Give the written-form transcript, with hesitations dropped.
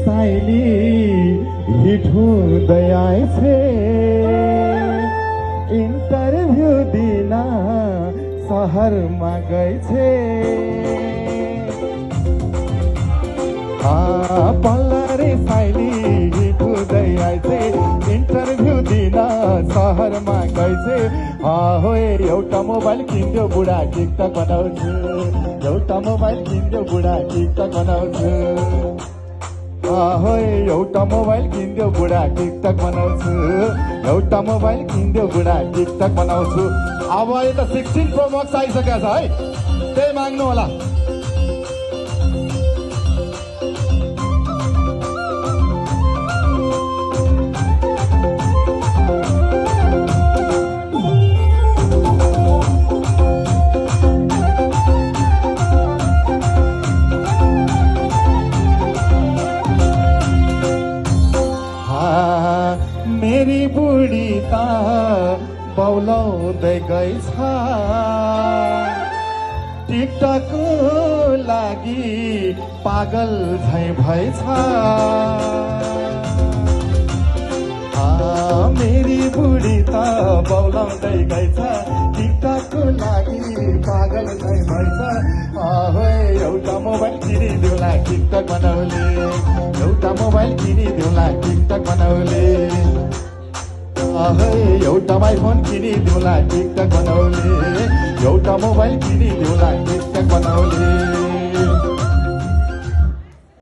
साइली hit हुँदै आएछे interview दिन सहरमा गएछे पल्लरे साइली हिट हुँदै आएछे इन्टरभ्यू दिन सहरमा गएछे हो एउटा मोबाइल किन्यो बुढा टिकटक बनाउँछु एउटा मोबाइल किन्यो बुढा टिकटक बनाउँछु एउटा मोबाइल किन्यो बुढा टिकटक बनाउँछु एउटा मोबाइल किन्यो बुढा टिकटक बनाउँछु अब यो त 16 प्रो मैक्स आइसकेको छ है त्यही माग्नु होला मेरी बुढी त बौलाउँदै गएछ टिकटक लागि पागल झै भएछ मेरी बुढी त बौलाउँदै गएछ टिकटक लागि पागल झै भएछ एउटा मोबाइल किनिदेऊला टिकटक बनाउले एउटा मोबाइल किनिदेऊला टिकटक बनाउले एउटा आइफोन किनिदेऊला टिकटक बनाउले एउटा मोबाइल किनिदेऊला टिकटक बनाउले